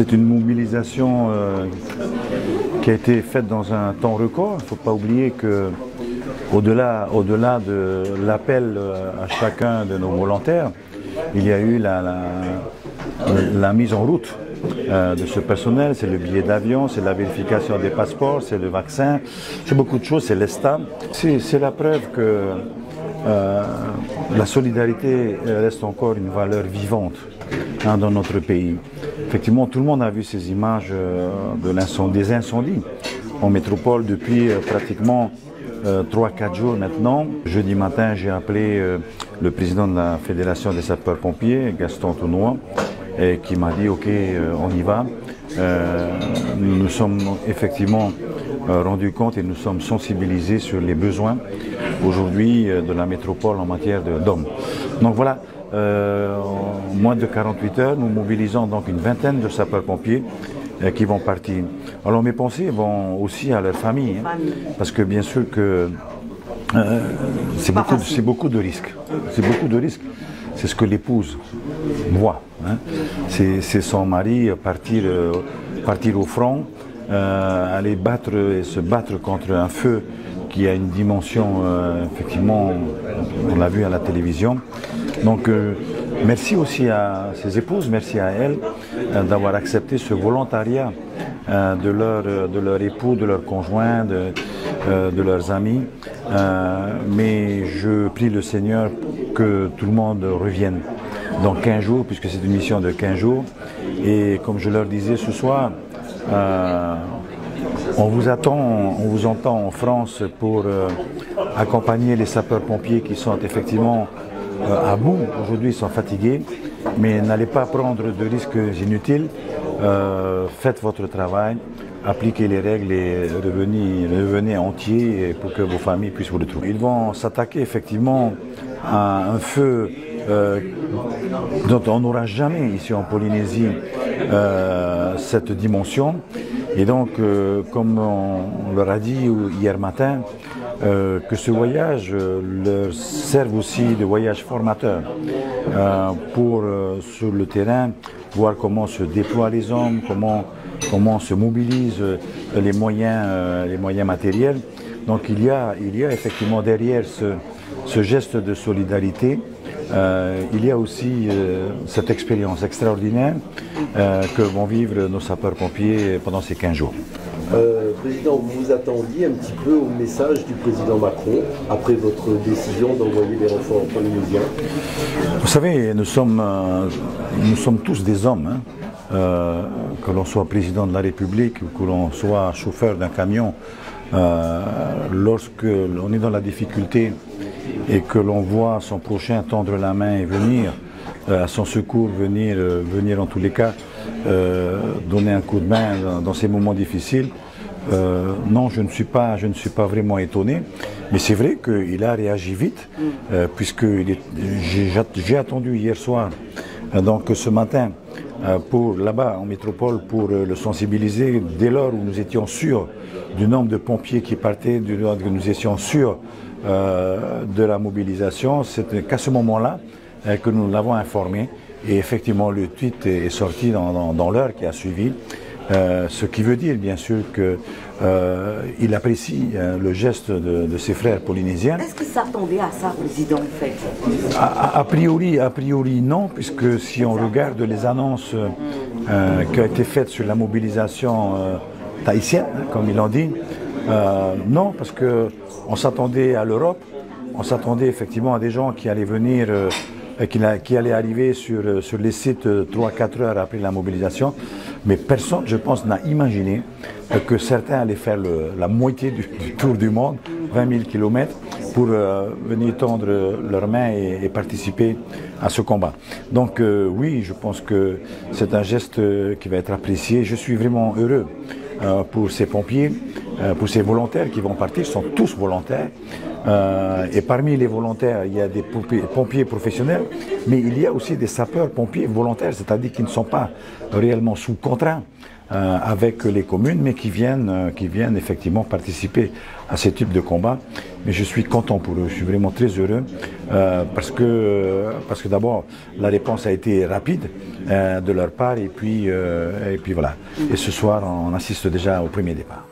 C'est une mobilisation qui a été faite dans un temps record. Il ne faut pas oublier que au-delà de l'appel à chacun de nos volontaires, il y a eu la mise en route de ce personnel. C'est le billet d'avion, c'est la vérification des passeports, c'est le vaccin, c'est beaucoup de choses, c'est l'ESTA. C'est la preuve que la solidarité reste encore une valeur vivante dans notre pays. Effectivement, tout le monde a vu ces images des incendies en métropole depuis pratiquement 3-4 jours maintenant. Jeudi matin, j'ai appelé le président de la Fédération des sapeurs-pompiers, Gaston Tounois, et qui m'a dit « Ok, on y va ». Nous nous sommes effectivement rendus compte et nous sommes sensibilisés sur les besoins aujourd'hui de la métropole en matière d'hommes. Donc voilà, en moins de 48 heures, nous mobilisons donc une vingtaine de sapeurs-pompiers qui vont partir. Alors mes pensées vont aussi à leurs familles, parce que bien sûr que c'est beaucoup de risques. C'est beaucoup de risques. C'est ce que l'épouse voit. C'est son mari partir au front, aller se battre contre un feu qui a une dimension, effectivement, on l'a vu à la télévision. Donc, merci aussi à ses épouses, merci à elles d'avoir accepté ce volontariat de leur époux, de leurs conjoints, de leurs amis. Mais je prie le Seigneur que tout le monde revienne dans 15 jours, puisque c'est une mission de 15 jours. Et comme je leur disais ce soir, on vous entend en France pour accompagner les sapeurs-pompiers qui sont effectivement à bout. Aujourd'hui, ils sont fatigués, mais n'allez pas prendre de risques inutiles. Faites votre travail, appliquez les règles et revenez entiers pour que vos familles puissent vous retrouver. Ils vont s'attaquer effectivement à un feu dont on n'aura jamais ici en Polynésie cette dimension. Et donc, comme on leur a dit hier matin, que ce voyage leur serve aussi de voyage formateur pour, sur le terrain, voir comment se déploient les hommes, comment se mobilisent les moyens matériels. Donc il y a effectivement derrière ce geste de solidarité, il y a aussi cette expérience extraordinaire que vont vivre nos sapeurs-pompiers pendant ces 15 jours. Président, vous vous attendiez un petit peu au message du président Macron après votre décision d'envoyer des renforts polynésiens? Vous savez, nous sommes tous des hommes, que l'on soit président de la République ou que l'on soit chauffeur d'un camion. Lorsque l'on est dans la difficulté et que l'on voit son prochain tendre la main et venir à son secours, venir en tous les cas donner un coup de main dans ces moments difficiles, non, je ne suis pas vraiment étonné, mais c'est vrai qu'il a réagi vite, puisque j'ai attendu hier soir, donc ce matin, pour là-bas en métropole, pour le sensibiliser, dès lors où nous étions sûrs du nombre de pompiers qui partaient, que nous étions sûrs de la mobilisation. C'est qu'à ce moment-là que nous l'avons informé, et effectivement le tweet est sorti dans l'heure qui a suivi, ce qui veut dire bien sûr qu'il apprécie le geste de ses frères polynésiens. Est-ce que ça attendait à ça, Président, en fait? A priori non, puisque si on regarde les annonces qui ont été faites sur la mobilisation tahitienne, comme ils l'ont dit, non, parce qu'on s'attendait à l'Europe, on s'attendait effectivement à des gens qui allaient venir, qui allaient arriver sur les sites 3-4 heures après la mobilisation, mais personne, je pense, n'a imaginé que certains allaient faire la moitié du tour du monde, 20 000 km, pour venir tendre leurs mains et participer à ce combat. Donc oui, je pense que c'est un geste qui va être apprécié. Je suis vraiment heureux pour ces pompiers pour ces volontaires qui vont partir, sont tous volontaires. Et parmi les volontaires, il y a des pompiers professionnels, mais il y a aussi des sapeurs-pompiers volontaires, c'est-à-dire qui ne sont pas réellement sous contrat avec les communes, mais qui viennent effectivement participer à ce type de combat. Mais je suis content pour eux, je suis vraiment très heureux parce que d'abord la réponse a été rapide de leur part et puis voilà. Et ce soir on assiste déjà au premier départ.